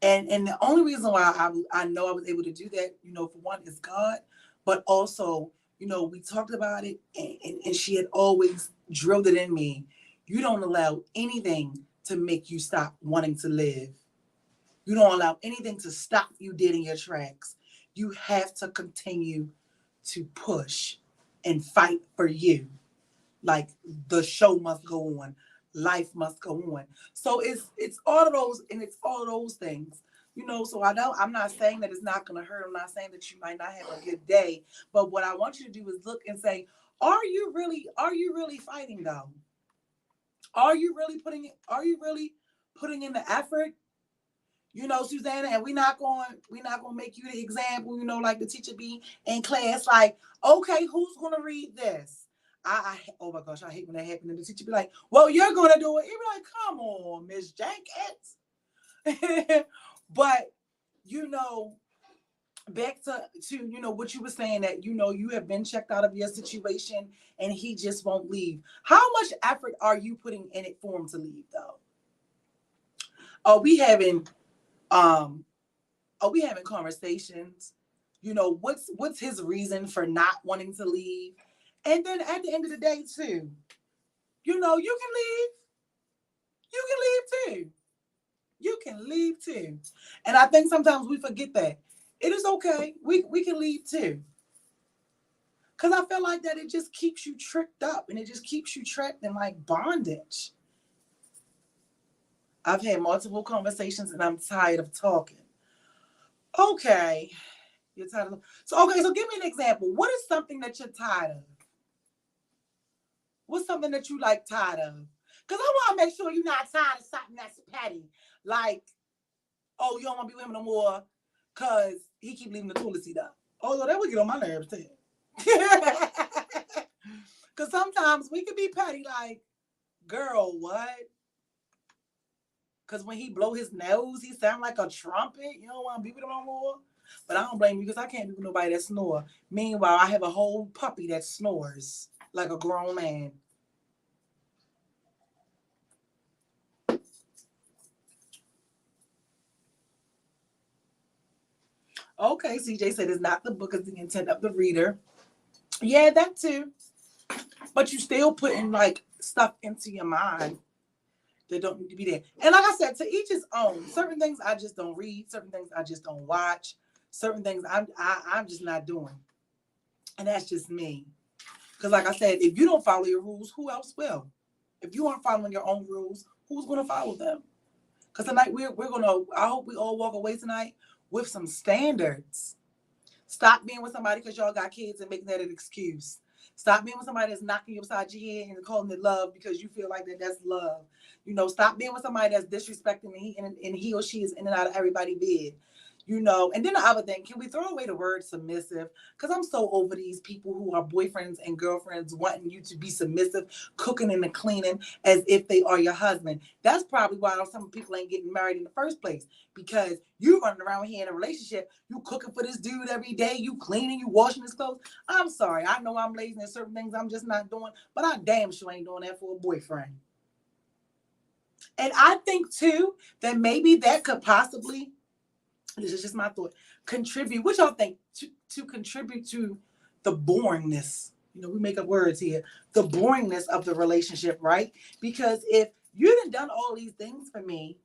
And the only reason why I know I was able to do that, you know, for one, is God, but also, you know, we talked about it, and she had always drilled it in me. You don't allow anything to make you stop wanting to live. You don't allow anything to stop you dead in your tracks. You have to continue to push and fight for you. Like, the show must go on. Life must go on. So it's all of those, and it's all of those things. You know, so I know I'm not saying that it's not going to hurt. I'm not saying that you might not have a good day. But what I want you to do is look and say, are you really fighting though? Are you really putting in the effort? You know, Susanna, and we're not going to make you the example, you know, like the teacher be in class, like, okay, who's going to read this? Oh my gosh, I hate when that happens. And the teacher be like, well, you're going to do it. You be like, come on, Miss Jenkins. But, you know, back to you know what you were saying, that you know you have been checked out of your situation and he just won't leave. How much effort are you putting in it for him to leave, though? Are we having conversations? You know, what's his reason for not wanting to leave? And then at the end of the day, too, you know, you can leave. You can leave too. You can leave too. And I think sometimes we forget that. It is okay. We can leave too. Because I feel like that it just keeps you tricked up and it just keeps you trapped in like bondage. I've had multiple conversations and I'm tired of talking. Okay. You're tired of. So give me an example. What is something that you're tired of? What's something that you like tired of? Because I want to make sure you're not tired of something that's petty. Like, oh, you don't want to be with him no more because he keep leaving the toilet seat up. Oh, that would get on my nerves too. Because sometimes we could be petty, like, girl, what? Because when he blow his nose, he sound like a trumpet. You don't want to be with him no more. But I don't blame you because I can't be with nobody that snore. Meanwhile, I have a whole puppy that snores like a grown man. Okay, CJ said it's not the book, it's the intent of the reader. Yeah, that too. But you still putting like stuff into your mind that don't need to be there. And like I said, to each his own. Certain things I just don't read. Certain things I just don't watch. Certain things I'm just not doing. And that's just me. Because like I said, if you don't follow your rules, who else will? If you aren't following your own rules, who's going to follow them? Because tonight we're going to, I hope we all walk away tonight with some standards. Stop being with somebody because y'all got kids and making that an excuse. Stop being with somebody that's knocking you upside your head and calling it love because you feel like that's love. You know, stop being with somebody that's disrespecting and he or she is in and out of everybody's bed. You know, and then the other thing, can we throw away the word submissive? Because I'm so over these people who are boyfriends and girlfriends wanting you to be submissive, cooking and cleaning as if they are your husband. That's probably why some people ain't getting married in the first place. Because you running around here in a relationship, you cooking for this dude every day, you cleaning, you washing his clothes. I'm sorry, I know I'm lazy and certain things I'm just not doing, but I damn sure ain't doing that for a boyfriend. And I think too that maybe that could possibly, this is just my thought, contribute. What y'all think to contribute to the boringness? You know, we make up words here. The boringness of the relationship, right? Because if you done all these things for me,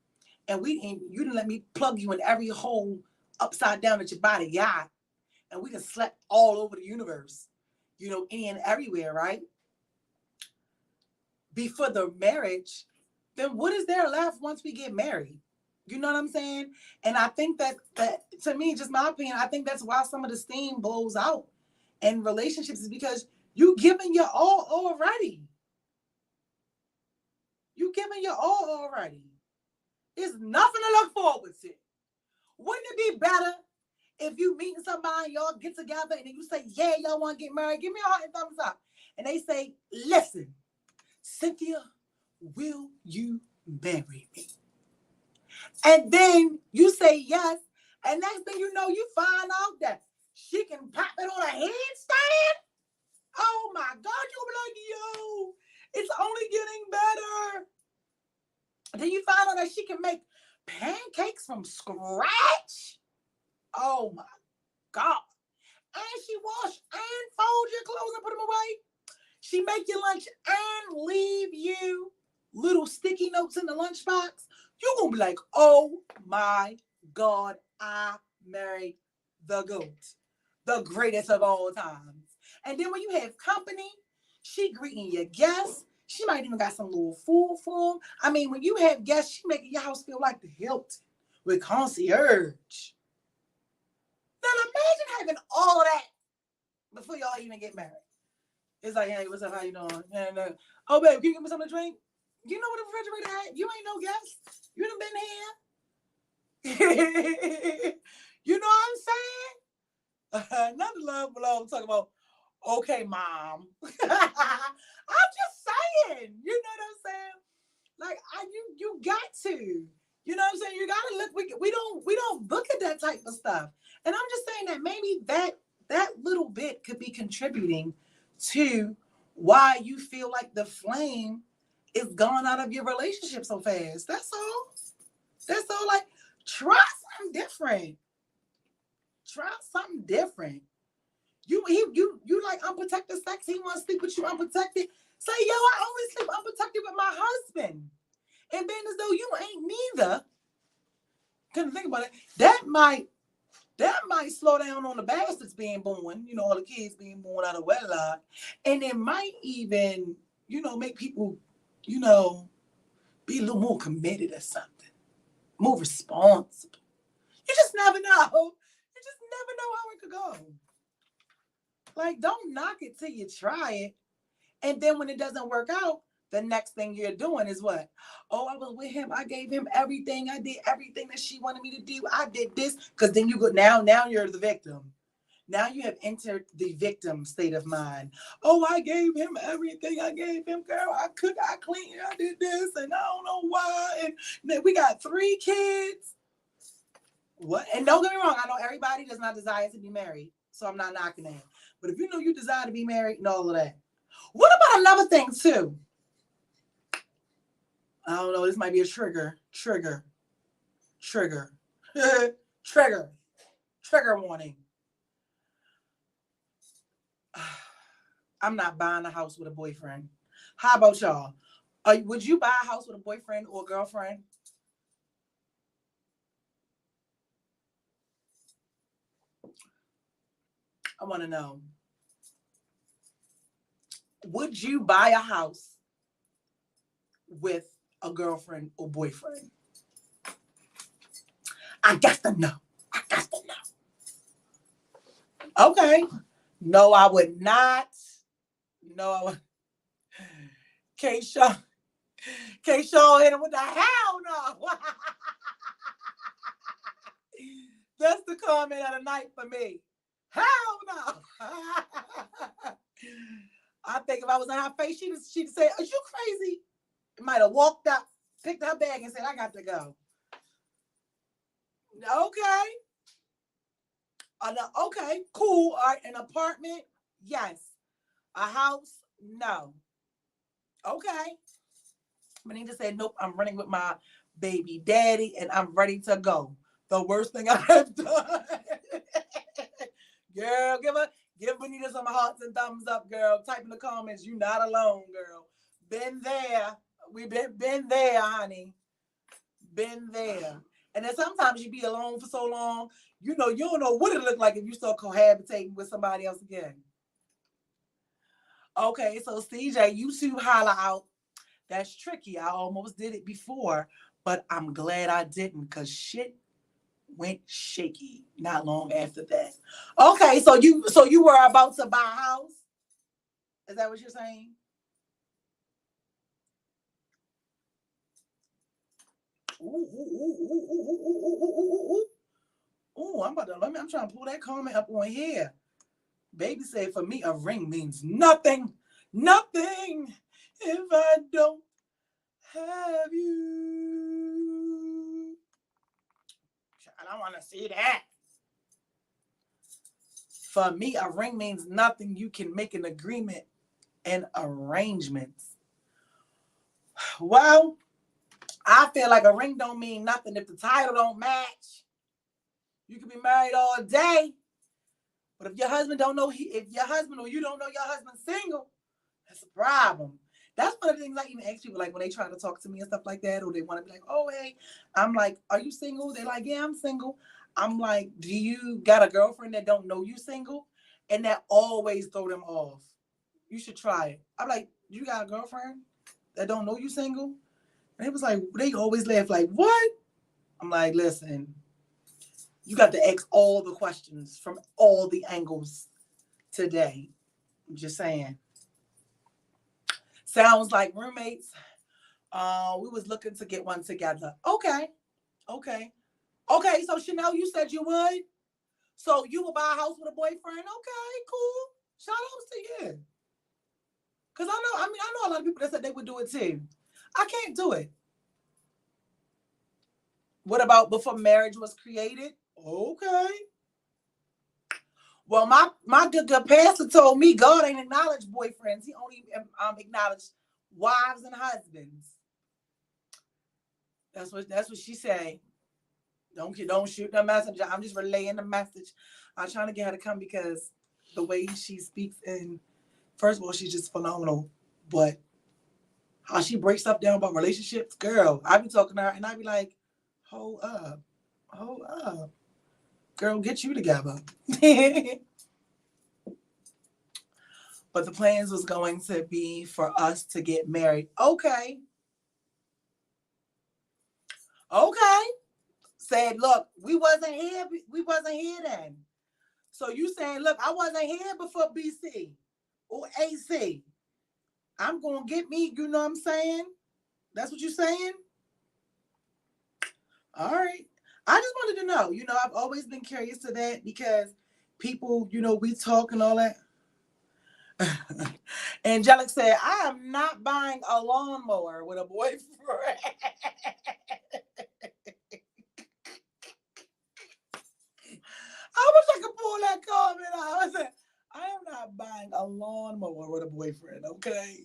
and you didn't let me plug you in every hole upside down that your body got, and we can slept all over the universe, you know, any and everywhere, right? Before the marriage, then what is there left once we get married? You know what I'm saying? And I think that to me, just my opinion, I think that's why some of the steam blows out in relationships, is because you giving your all already. You giving your all already. It's nothing to look forward to. Wouldn't it be better if you meeting somebody, y'all get together, and then you say, yeah, y'all want to get married? Give me a heart and thumbs up. And they say, listen, Cynthia, will you marry me? And then you say yes, and next thing you know, you find out that she can pop it on a handstand. Oh my God, you'll be like, yo, it's only getting better. And then you find out that she can make pancakes from scratch. Oh my God. And she wash and fold your clothes and put them away. She make your lunch and leave you little sticky notes in the lunchbox. You're going to be like, oh my God, I married the GOAT, the greatest of all times. And then when you have company, she greeting your guests. She might even got some little food for them. I mean, when you have guests, she making your house feel like the Hilton with concierge. Now imagine having all that before y'all even get married. It's like, hey, what's up? How you doing? And, oh, babe, can you give me something to drink? You know what the refrigerator had? You ain't no guest. You done been here. You know what I'm saying? Not the love below. Talking about, okay, mom. I'm just saying. You know what I'm saying? Like, you got to. You know what I'm saying? You gotta look. We don't look at that type of stuff. And I'm just saying that maybe that little bit could be contributing to why you feel like the flame is gone out of your relationship so fast. That's all. That's all. Like, try something different. Try something different. You like unprotected sex. He wants to sleep with you unprotected. Say, yo, I always sleep unprotected with my husband. And then as though you ain't neither. Couldn't think about it. That might slow down on the bastards being born, you know, all the kids being born out of wedlock. And it might even, you know, make people, you know, be a little more committed or something. More responsible. You just never know. You just never know how it could go. Like, don't knock it till you try it. And then when it doesn't work out, the next thing you're doing is what? Oh, I was with him. I gave him everything. I did everything that she wanted me to do. I did this. Because then you go, now you're the victim. Now you have entered the victim state of mind. Oh, I gave him everything. I gave him, girl. I cooked, I cleaned, I did this, and I don't know why. And then we got 3 kids. What? And don't get me wrong. I know everybody does not desire to be married. So I'm not knocking that. But if you know you desire to be married and all of that. What about another thing too? I don't know. This might be a trigger warning. I'm not buying a house with a boyfriend. How about y'all? Would you buy a house with a boyfriend or a girlfriend? I want to know. Would you buy a house with a girlfriend or boyfriend? I got to know. Okay. No, I would not. No, I would. K-Shaw hit him with the hell no. That's the comment of the night for me. Hell no. I think if I was in her face, she'd say, are you crazy? Might have walked up, picked her bag and said, I got to go. Okay. Okay, cool. All right, an apartment? Yes. A house? No. Okay. Benita said, nope, I'm running with my baby daddy and I'm ready to go. The worst thing I've done. Girl, give Benita some hearts and thumbs up, girl. Type in the comments, you not alone, girl. Been there. We've been there, honey. Been there. And then sometimes you be alone for so long, you know, you don't know what it look like if you start cohabitating with somebody else again. Okay, so CJ, YouTube holla out. That's tricky. I almost did it before, but I'm glad I didn't because shit went shaky not long after that. Okay, so you were about to buy a house? Is that what you're saying? I'm trying to pull that comment up on here. Baby said, for me, a ring means nothing. Nothing if I don't have you. I don't want to see that. For me, a ring means nothing. You can make an agreement and arrangements. Well, I feel like a ring don't mean nothing if the title don't match. You can be married all day, but if your husband don't know, if your husband or you don't know your husband's single, that's a problem. That's one of the things I even ask people, like when they try to talk to me and stuff like that, or they want to be like, oh, hey, I'm like, are you single? They're like, yeah, I'm single. I'm like, do you got a girlfriend that don't know you single? And that always throw them off. You should try it. I'm like, you got a girlfriend that don't know you single? And it was like, they always laugh like, what? I'm like, listen, you got to ask all the questions from all the angles today. I'm just saying. Sounds like roommates. We was looking to get one together. Okay. Okay, so Chanel, you said you would. So you would buy a house with a boyfriend? Okay, cool. Shout outs to you. Cause I know a lot of people that said they would do it too. I can't do it. What about before marriage was created? Okay. Well, my good pastor told me God ain't acknowledged boyfriends. He only acknowledged wives and husbands. That's what she said. Don't shoot the messenger. I'm just relaying the message. I'm trying to get her to come because the way she speaks, and first of all, she's just phenomenal. But how she breaks stuff down about relationships, girl, I be talking to her and I be like, hold up, girl, get you together. But the plans was going to be for us to get married. Okay. Said, look, we wasn't here then. So you saying, look, I wasn't here before BC or AC. I'm gonna get me, you know what I'm saying? That's what you're saying? All right. I just wanted to know, I've always been curious to that because people, we talk and all that. Angelic said, I am not buying a lawnmower with a boyfriend. I wish I could pull that comment out. I said, I am not buying a lawnmower with a boyfriend, okay?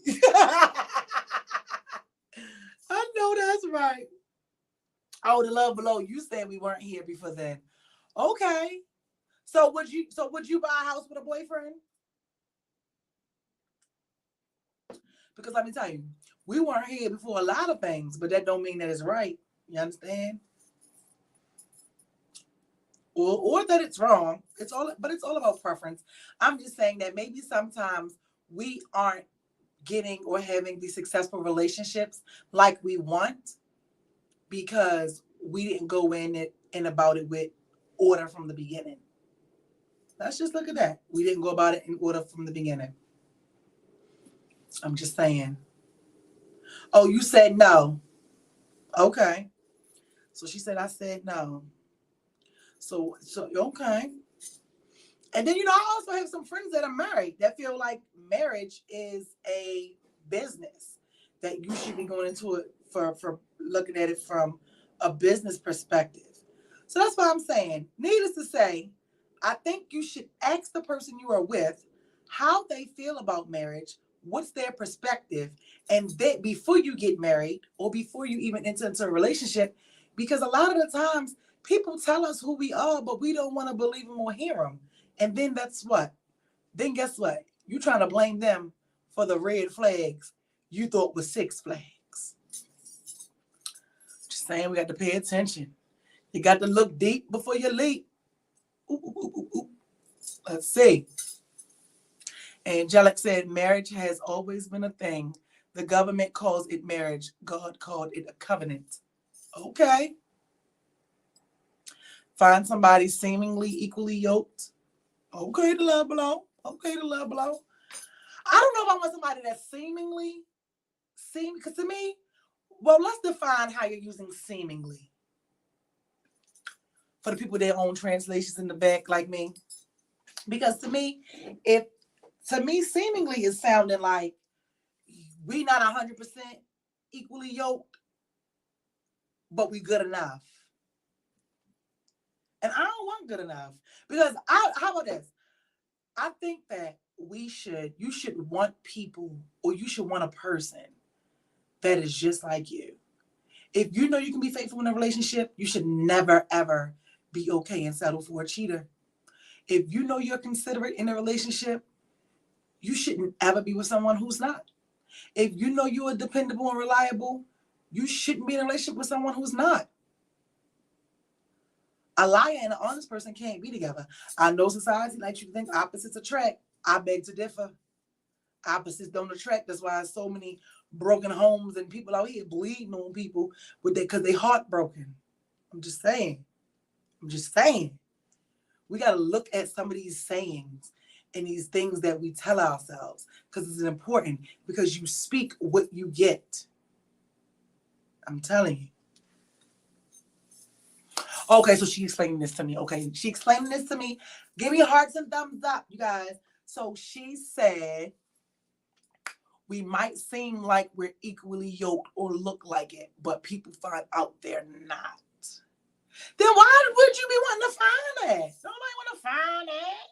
I know that's right. Oh, the love below. You said we weren't here before then. Okay. So would you buy a house with a boyfriend? Because let me tell you, we weren't here before a lot of things, but that don't mean that it's right. You understand? Or that it's wrong. It's all about preference. I'm just saying that maybe sometimes we aren't getting or having these successful relationships like we want because we didn't go in about it with order from the beginning. Let's just look at that. We didn't go about it in order from the beginning. I'm just saying. Oh, you said no. Okay. So she said I said no. So okay. And then I also have some friends that are married that feel like marriage is a business that you should be going into it for looking at it from a business perspective. So that's what I'm saying. Needless to say, I think you should ask the person you are with how they feel about marriage, what's their perspective, and that before you get married or before you even enter into a relationship, because a lot of the times people tell us who we are, but we don't want to believe them or hear them. And then that's what? Then guess what? You're trying to blame them for the red flags you thought was 6 flags. Just saying, we got to pay attention. You got to look deep before you leap. Ooh. Let's see. Angelic said, marriage has always been a thing. The government calls it marriage. God called it a covenant. Okay. Find somebody seemingly equally yoked. Okay, the love below. I don't know if I want somebody that's because to me, well, let's define how you're using seemingly. For the people that own translations in the back like me. Because to me, seemingly is sounding like we not 100% equally yoked, but we good enough. And I don't want good enough. Because how about this? I think that you should want people, or you should want a person that is just like you. If you know you can be faithful in a relationship, you should never, ever be okay and settle for a cheater. If you know you're considerate in a relationship, you shouldn't ever be with someone who's not. If you know you are dependable and reliable, you shouldn't be in a relationship with someone who's not. A liar and an honest person can't be together. I know society likes you to think opposites attract. I beg to differ. Opposites don't attract. That's why there's so many broken homes and people out here bleeding on people because they heartbroken. I'm just saying. We got to look at some of these sayings and these things that we tell ourselves because it's important, because you speak what you get. I'm telling you. Okay, so she explaining this to me. Okay, she explaining this to me. Give me hearts and thumbs up, you guys. So she said, we might seem like we're equally yoked or look like it, but people find out they're not. Then why would you be wanting to find that? Nobody want to find that.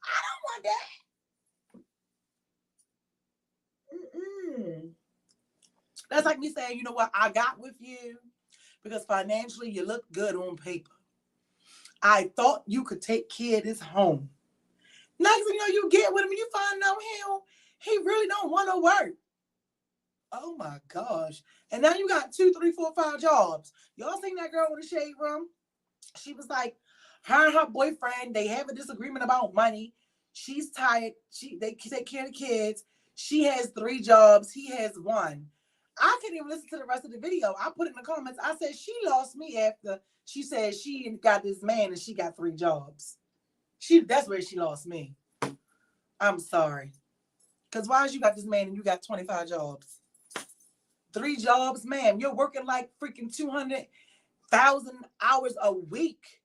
I don't want that. Mm-mm. That's like me saying, you know what, I got with you because financially you look good on paper. I thought you could take care of this home. Next thing you know, you get with him and you find out he really don't want to work. Oh my gosh. And now you got 2, 3, 4, 5 jobs. Y'all seen that girl in the shade room? She was like, her and her boyfriend, they have a disagreement about money. She's tired. They take care of the kids. She has 3 jobs. He has 1. I couldn't even listen to the rest of the video. I put it in the comments. I said, she lost me after she said she got this man and she got 3 jobs. That's where she lost me. I'm sorry. Because why is you got this man and you got 25 jobs? 3 jobs, ma'am. You're working like freaking 200,000 hours a week.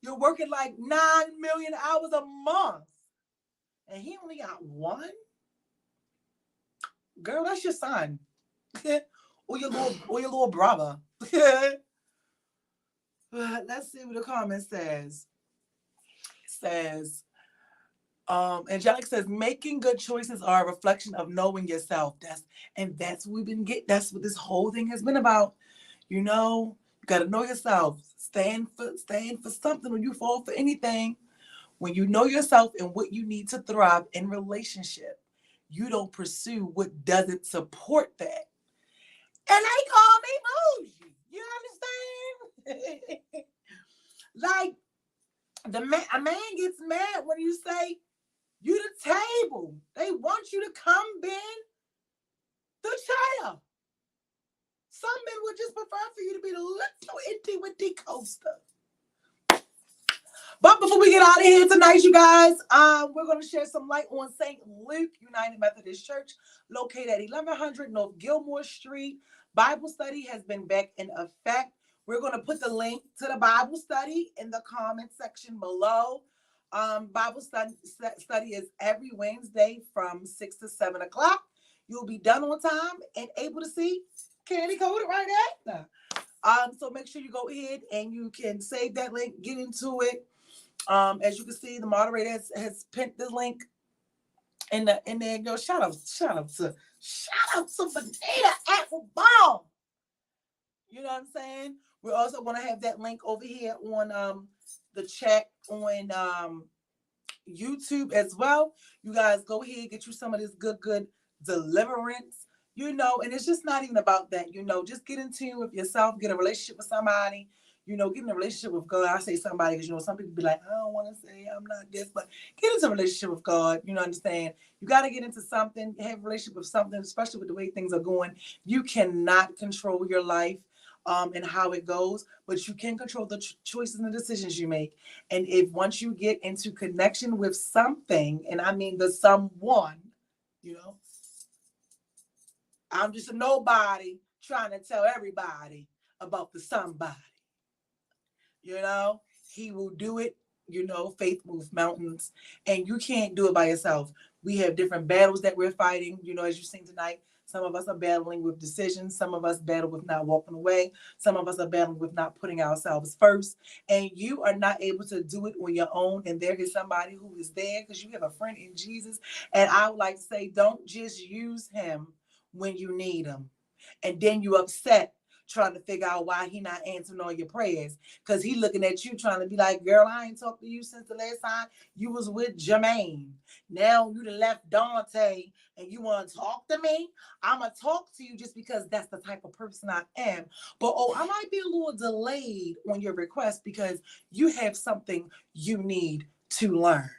You're working like 9 million hours a month. And he only got 1? Girl, that's your son. or your little brother. Let's see what the comment says. It says, Angelic says, making good choices are a reflection of knowing yourself. That's what we've been getting. That's what this whole thing has been about. You know, you gotta know yourself. Stand for something when you fall for anything. When you know yourself and what you need to thrive in relationship, you don't pursue what doesn't support that. And they call me bougie. You understand? Like a man gets mad when you say you the table. They want you to come bend the chair. Some men would just prefer for you to be the little itty bitty coaster. But before we get out of here tonight, you guys, we're going to share some light on St. Luke United Methodist Church, located at 1100 North Gilmore Street. Bible study has been back in effect. We're going to put the link to the Bible study in the comment section below. Bible study is every Wednesday from 6 to 7 o'clock. You'll be done on time and able to see Candy Coded right now. So make sure you go ahead and you can save that link, get into it. As you can see, the moderator has pinned the link in there. Yo, shout out to Bonita Appleball. You know what I'm saying? We're also going to have that link over here on the chat on YouTube as well. You guys go ahead, get you some of this good deliverance. You know, and it's just not even about that. You know, just get in tune with yourself, get a relationship with somebody. You know, get in a relationship with God. I say somebody because, you know, some people be like, I don't want to say I'm not this, but get into a relationship with God. You know, understand? You got to get into something, have a relationship with something, especially with the way things are going. You cannot control your life and how it goes, but you can control the choices and the decisions you make. And if once you get into connection with something, and I mean the someone, you know, I'm just a nobody trying to tell everybody about the somebody. You know, he will do it. You know, faith moves mountains, and you can't do it by yourself. We have different battles that we're fighting. You know, as you've seen tonight, some of us are battling with decisions. Some of us battle with not walking away. Some of us are battling with not putting ourselves first. And you are not able to do it on your own. And there is somebody who is there because you have a friend in Jesus. And I would like to say, don't just use him when you need him. And then you upset trying to figure out why he not answering all your prayers. Because he looking at you trying to be like, girl, I ain't talked to you since the last time you was with Jermaine. Now you done left Dante and you want to talk to me? I'm going to talk to you just because that's the type of person I am. But, I might be a little delayed on your request because you have something you need to learn.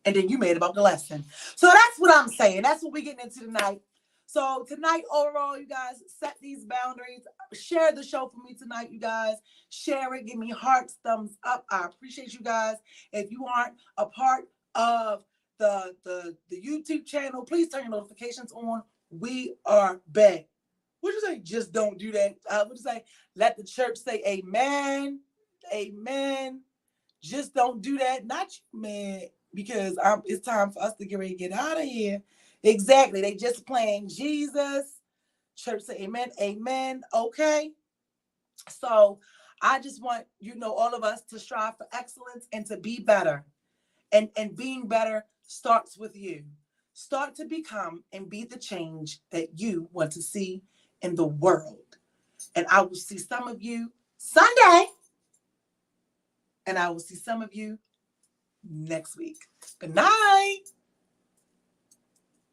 And then you made about the lesson. So that's what I'm saying. That's what we're getting into tonight. So tonight, overall, you guys, set these boundaries. Share the show for me tonight, you guys. Share it. Give me hearts, thumbs up. I appreciate you guys. If you aren't a part of the YouTube channel, please turn your notifications on. We are back. What you say? Just don't do that. What you say? Let the church say amen. Amen. Just don't do that. Not you, man. Because it's time for us to get ready to get out of here. Exactly. They just playing Jesus. Church say amen. Amen. Okay. So I just want, all of us to strive for excellence and to be better. And being better starts with you. Start to become and be the change that you want to see in the world. And I will see some of you Sunday. And I will see some of you next week. Good night.